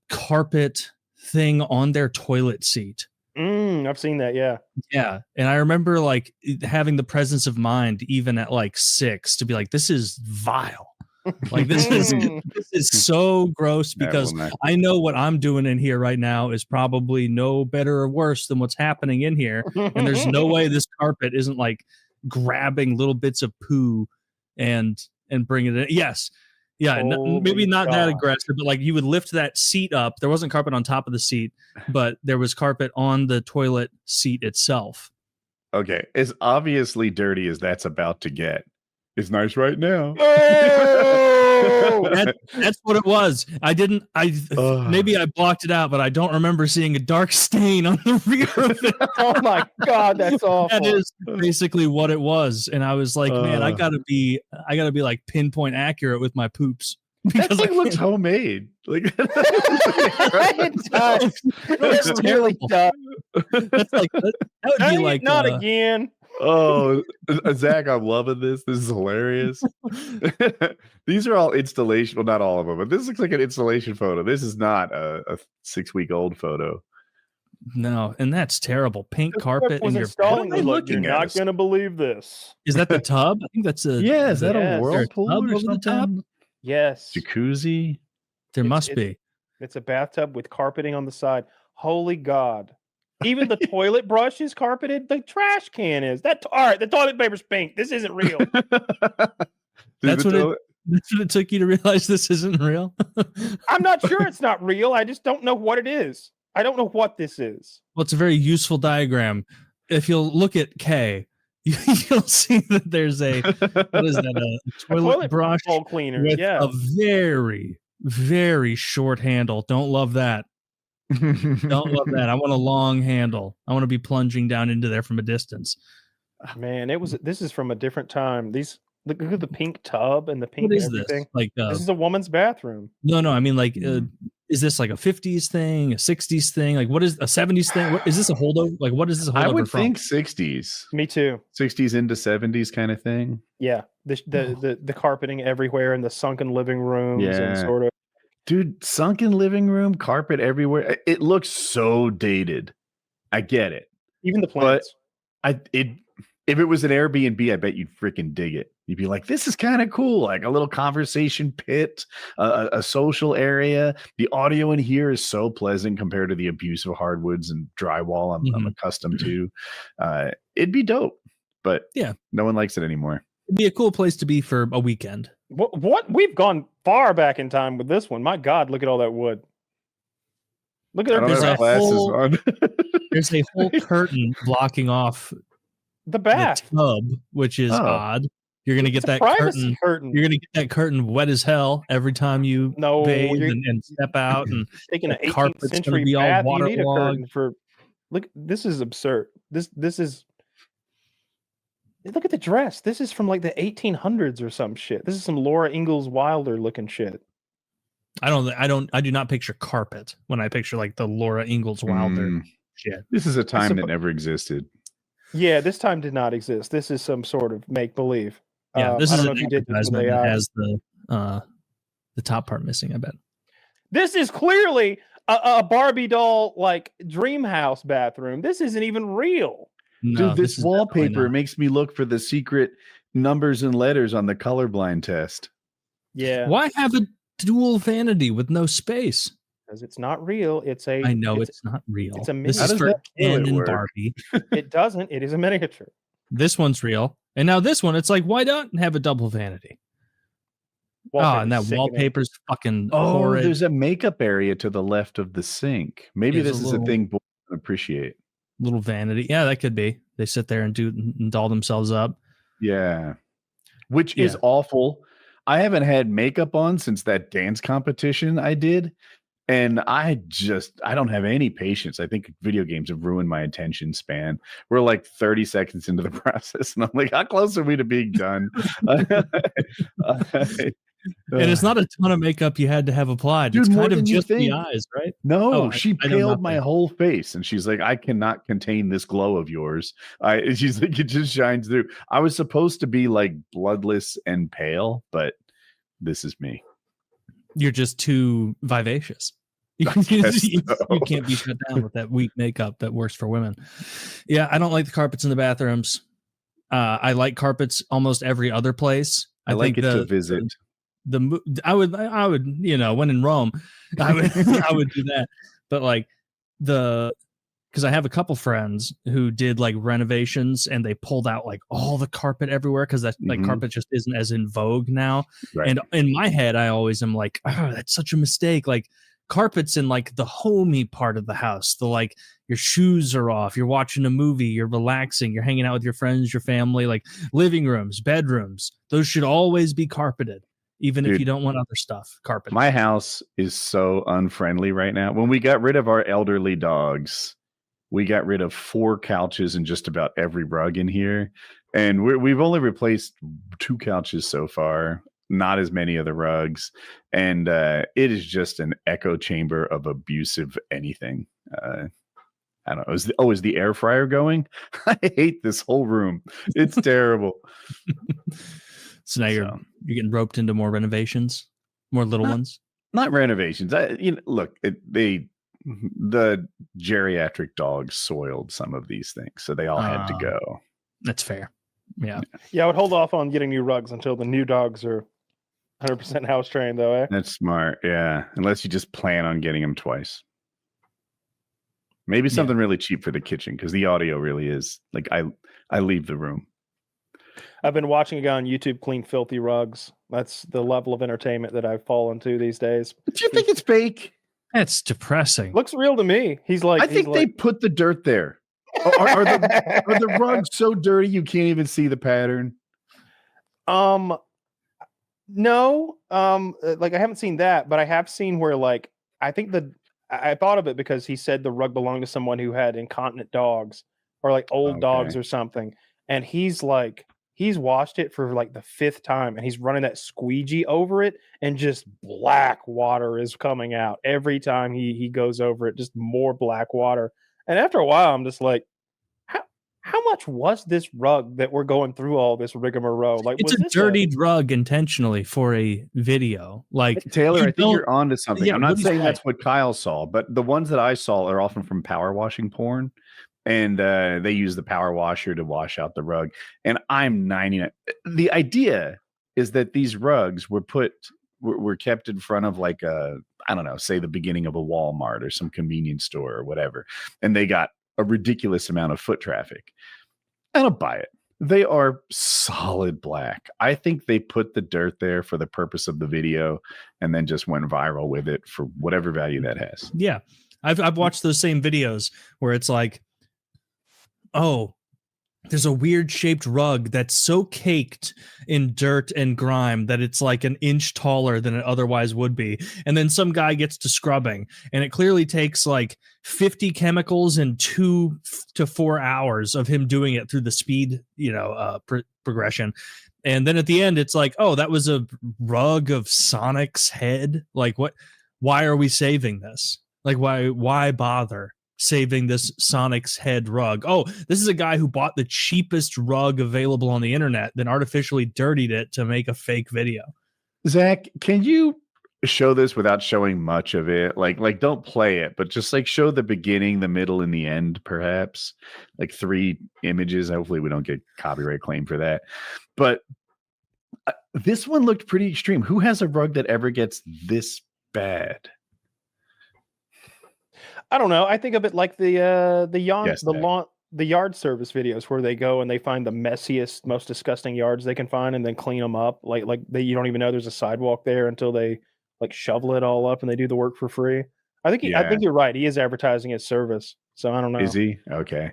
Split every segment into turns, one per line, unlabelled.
carpet thing on their toilet seat.
I've seen that.
Yeah. And I remember like having the presence of mind even at like 6 to be like, this is vile. Like this is so gross, because I know what I'm doing in here right now is probably no better or worse than what's happening in here. And there's no way this carpet isn't like grabbing little bits of poo and bringing it in. Yes. Yeah, maybe not that aggressive, but like you would lift that seat up. There wasn't carpet on top of the seat, but there was carpet on the toilet seat itself.
Okay, as obviously dirty as that's about to get, it's nice right now.
Oh!
That's what it was. Maybe I blocked it out, but I don't remember seeing a dark stain on the rear of it.
Oh my God, that's awful.
That is basically what it was. And I was like, man, I gotta be like pinpoint accurate with my poops.
That thing looks homemade. Like
it does. It really does.
That's like that would be like
not again.
Oh, Zach, I'm loving this. This is hilarious. These are all installation. Well, not all of them, but this looks like an installation photo. This is not a 6-week-old photo.
No, and that's terrible. Pink carpet in your
bed. You're not going to believe this.
Is that the tub? I think that's a.
Yeah, is that a whirlpool or something?
The top?
Yes.
Jacuzzi.
There must be.
It's a bathtub with carpeting on the side. Holy God. Even the toilet brush is carpeted. The trash can is. All right, the toilet paper's pink. This isn't real.
That's what it took you to realize this isn't real?
I'm not sure it's not real. I just don't know what it is. I don't know what this is.
Well, it's a very useful diagram. If you'll look at K, you'll see that there's a toilet brush
cleaner
with a very, very short handle. Don't love that. Don't love that. I want a long handle. I want to be plunging down into there from a distance.
Man, this is from a different time. Look at the pink tub and the pink.
What is
everything.
This? Like
this is a woman's bathroom.
No. I mean, like, is this like a 50s thing, a 60s thing? Like, what is a 70s thing? What is this a holdover? Like, what is this a holdover
I would
from?
think 60s.
Me too.
60s into 70s kind of thing.
Yeah, the carpeting everywhere in the sunken living rooms and sort of.
Dude, sunken living room, carpet everywhere. It looks so dated. I get it.
Even the plants.
But if it was an Airbnb, I bet you'd freaking dig it. You'd be like, this is kind of cool. Like a little conversation pit, a social area. The audio in here is so pleasant compared to the abuse of hardwoods and drywall I'm accustomed to. It'd be dope. But yeah, no one likes it anymore.
It'd be a cool place to be for a weekend.
What? We've gone far back in time with this one. My God, look at all that wood. Look at
there's a whole curtain blocking off
the bath
tub, which is odd. You're gonna get that curtain. You're gonna get that curtain wet as hell every time you bathe and step out, and
taking an 18th century bath. You need a curtain for. Look, this is absurd. This is. Look at the dress. This is from like the 1800s or some shit. This is some Laura Ingalls Wilder looking shit.
I do not picture carpet when I picture like the Laura Ingalls Wilder shit.
This is a time that never existed.
Yeah, this time did not exist. This is some sort of make believe.
Yeah, this is an advertisement that has the top part missing, I bet.
This is clearly a Barbie doll like dream house bathroom. This isn't even real.
No, dude, this wallpaper makes me look for the secret numbers and letters on the colorblind test.
Yeah.
Why have a dual vanity with no space?
Because it's not real.
I know it's not real.
It's a miniature.
This is for Ken and Barbie.
It doesn't. It is a miniature.
This one's real. And now this one, it's like, why not have a double vanity? And that wallpaper's fucking horrid.
There's a makeup area to the left of the sink. Maybe this is a thing boys don't appreciate.
Little vanity. Yeah, that could be. They sit there and doll themselves up.
Yeah. Which is awful. I haven't had makeup on since that dance competition I did. And I don't have any patience. I think video games have ruined my attention span. We're like 30 seconds into the process. And I'm like, how close are we to being done?
And it's not a ton of makeup you had to have applied.
Dude,
it's kind of just the eyes, right?
No, she paled my whole face. And she's like, I cannot contain this glow of yours. She's like, it just shines through. I was supposed to be like bloodless and pale, but this is me.
You're just too vivacious. You can't be shut down with that weak makeup that works for women. Yeah, I don't like the carpets in the bathrooms. I like carpets almost every other place.
I like it to visit.
I would, when in Rome, I would do that. But like because I have a couple friends who did like renovations and they pulled out like all the carpet everywhere because that like carpet just isn't as in vogue now. Right. And in my head, I always am like, oh, that's such a mistake. Like carpet's in like the homey part of the house. The like your shoes are off, you're watching a movie, you're relaxing, you're hanging out with your friends, your family, like living rooms, bedrooms. Those should always be carpeted. Even if you don't want other stuff, carpet.
My house is so unfriendly right now. When we got rid of our elderly dogs, we got rid of 4 couches and just about every rug in here. And we've only replaced 2 couches so far, not as many of the rugs. And it is just an echo chamber of abusive anything. I don't know. Is the air fryer going? I hate this whole room. It's terrible.
So now you're getting roped into more renovations, more little ones.
Not renovations. Look, the geriatric dogs soiled some of these things, so they all had to go.
That's fair. Yeah.
Yeah, I would hold off on getting new rugs until the new dogs are 100% house trained, though. Eh?
That's smart. Yeah, unless you just plan on getting them twice. Maybe something really cheap for the kitchen because the audio really is like I leave the room.
I've been watching a guy on YouTube clean filthy rugs. That's the level of entertainment that I've fallen to these days.
Do you think it's fake?
That's depressing.
Looks real to me. He's like,
I think they put the dirt there. Are the rugs so dirty you can't even see the pattern?
No. Like I haven't seen that, but I have seen where like I thought of it because he said the rug belonged to someone who had incontinent dogs or like old dogs or something, and he's washed it for like the 5th time and he's running that squeegee over it and just black water is coming out every time he goes over it, just more black water. And after a while, I'm just like, how much was this rug that we're going through all this rigmarole? Like,
it's a dirtied rug intentionally for a video. Like
Taylor, I think you're onto something. I'm not saying that's what Kyle saw, but the ones that I saw are often from power washing porn. And they use the power washer to wash out the rug. And I'm 99. The idea is that these rugs were kept in front of like say the beginning of a Walmart or some convenience store or whatever. And they got a ridiculous amount of foot traffic. I don't buy it. They are solid black. I think they put the dirt there for the purpose of the video and then just went viral with it for whatever value that has.
Yeah. I've watched those same videos where it's like, oh, there's a weird shaped rug that's so caked in dirt and grime that it's like an inch taller than it otherwise would be. And then some guy gets to scrubbing and it clearly takes like 50 chemicals and 2 to 4 hours of him doing it through the speed, progression. And then at the end, it's like, oh, that was a rug of Sonic's head. Like what? Why are we saving this? Like, why bother saving this Sonic's head rug? Oh, this is a guy who bought the cheapest rug available on the internet, then artificially dirtied it to make a fake video.
Zach, can you show this without showing much of it? Like don't play it, but just like show the beginning, the middle, and the end, perhaps. Like 3 images. Hopefully we don't get copyright claim for that. But this one looked pretty extreme. Who has a rug that ever gets this bad?
I don't know. I think of it like the yard service videos where they go and they find the messiest, most disgusting yards they can find and then clean them up. You don't even know there's a sidewalk there until they like shovel it all up and they do the work for free. I think you're right. He is advertising his service. So I don't know.
Is he? Okay.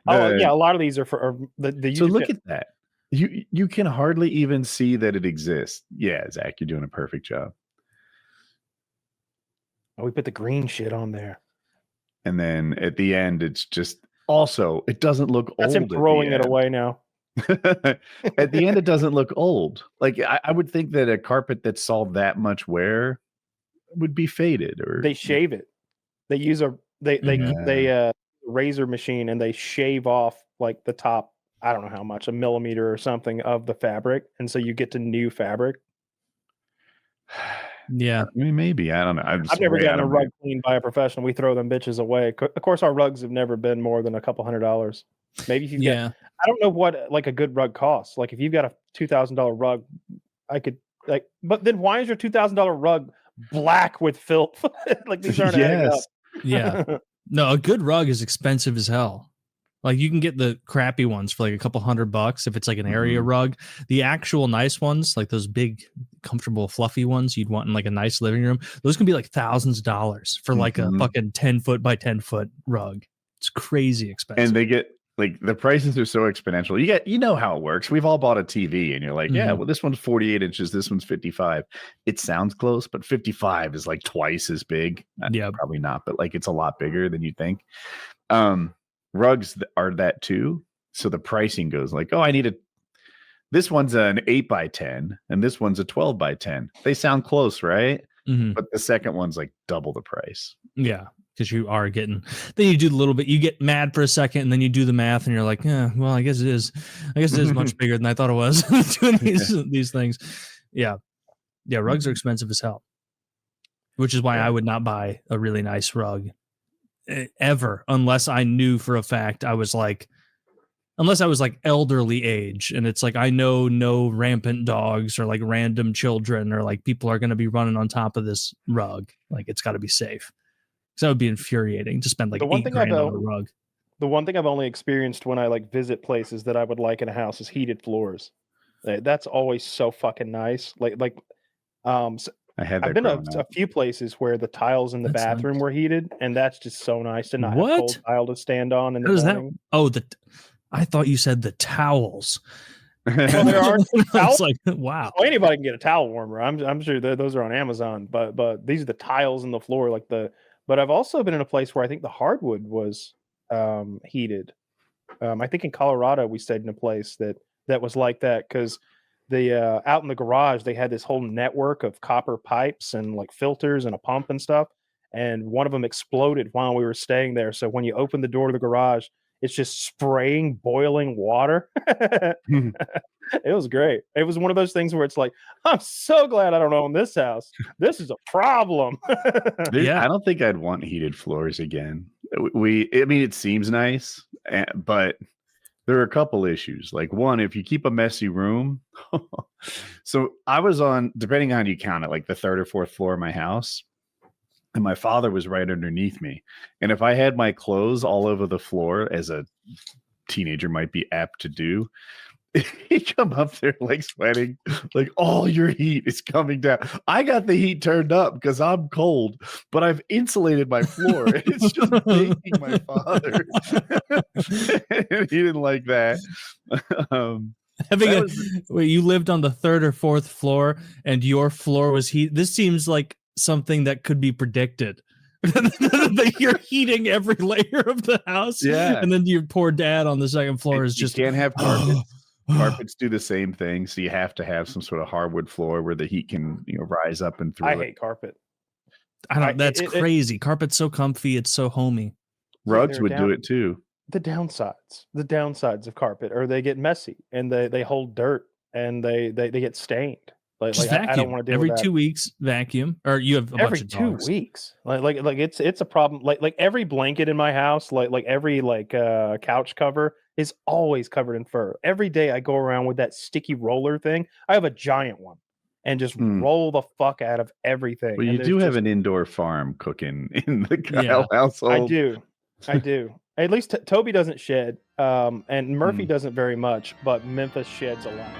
A lot of these are for the
So look at that. You can hardly even see that it exists. Yeah, Zach, you're doing a perfect job.
Oh, we put the green shit on there.
And then at the end, it's just also, it doesn't look old.
That's him throwing it away now.
At the end, it doesn't look old. Like I would think that a carpet that saw that much wear would be faded. Or
they shave it. They use a razor machine and they shave off like the top, I don't know how much, a millimeter or something of the fabric. And so you get to new fabric.
Yeah.
I mean, maybe. I don't know.
I've never gotten a rug cleaned by a professional. We throw them bitches away. Of course, our rugs have never been more than a couple $100. Maybe if you get, I don't know what like a good rug costs. Like if you've got a $2,000 rug, I could like, but then why is your $2,000 rug black with filth? Like these aren't adding up.
Yeah. No, a good rug is expensive as hell. Like you can get the crappy ones for like a couple $100 if it's like an area rug. The actual nice ones, like those big, comfortable, fluffy ones you'd want in like a nice living room, those can be like thousands of dollars for like a fucking 10-foot by 10-foot rug. It's crazy expensive.
And they get like the prices are so exponential. You know how it works. We've all bought a TV and you're like, yeah, well, this one's 48 inches, this one's 55. It sounds close, but 55 is like twice as big. Yeah, probably not, but like it's a lot bigger than you think. Rugs are that too. So the pricing goes like, oh, this one's an 8 by 10 and this one's a 12 by 10. They sound close, right? But the second one's like double the price.
Yeah. Because you are getting, then you do the little bit, you get mad for a second and then you do the math and you're like, yeah, well, I guess it is much bigger than I thought it was doing these things. Yeah. Yeah. Rugs are expensive as hell, which is why I would not buy a really nice rug ever, unless I knew for a fact unless I was like elderly age and it's like, I know no rampant dogs or like random children or like people are going to be running on top of this rug. Like it's got to be safe. So that would be infuriating to spend like $8,000 on a rug.
The one thing I've only experienced when I like visit places that I would like in a house is heated floors. That's always so fucking nice. I've been to a few places where the tiles in the bathroom were heated, and that's just so nice to not have cold tile to stand on in the morning.
Oh, I thought you said the towels.
Well, there are towels.
Like, wow.
Well, anybody can get a towel warmer. I'm sure those are on Amazon, but these are the tiles in the floor, But I've also been in a place where I think the hardwood was heated. I think in Colorado we stayed in a place that was like that because out in the garage they had this whole network of copper pipes and like filters and a pump and stuff. And one of them exploded while we were staying there. So when you open the door to the garage, it's just spraying boiling water. It was great. It was one of those things where it's like, I'm so glad I don't own this house. This is a problem.
I don't think I'd want heated floors again. It seems nice, but there are a couple issues. Like one, if you keep a messy room. So I was on, depending on how you count it, like the third or fourth floor of my house. And my father was right underneath me. And if I had my clothes all over the floor, as a teenager might be apt to do, he'd come up there like sweating, like all your heat is coming down. I got the heat turned up because I'm cold, but I've insulated my floor. And it's just baking my father. And he didn't like that.
You lived on the third or fourth floor and your floor was heat. This seems like something that could be predicted. That you're heating every layer of the house, and then your poor dad on the second floor is just,
you can't have carpets. Carpets do the same thing, so you have to have some sort of hardwood floor where the heat can rise up and through.
I hate carpet.
That's crazy. Carpet's so comfy, it's so homey.
Rugs would do it too.
The downsides of carpet, or they get messy and they hold dirt and they get stained. Like I don't want to do
every 2 weeks vacuum, or you have a bunch of dogs.
Every 2 weeks. Like it's a problem. Like every blanket in my house, like every couch cover is always covered in fur. Every day I go around with that sticky roller thing. I have a giant one and just roll the fuck out of everything.
Well, you do have an indoor farm cooking in the Kyle household.
I do. At least Toby doesn't shed, and Murphy doesn't very much, but Memphis sheds a lot.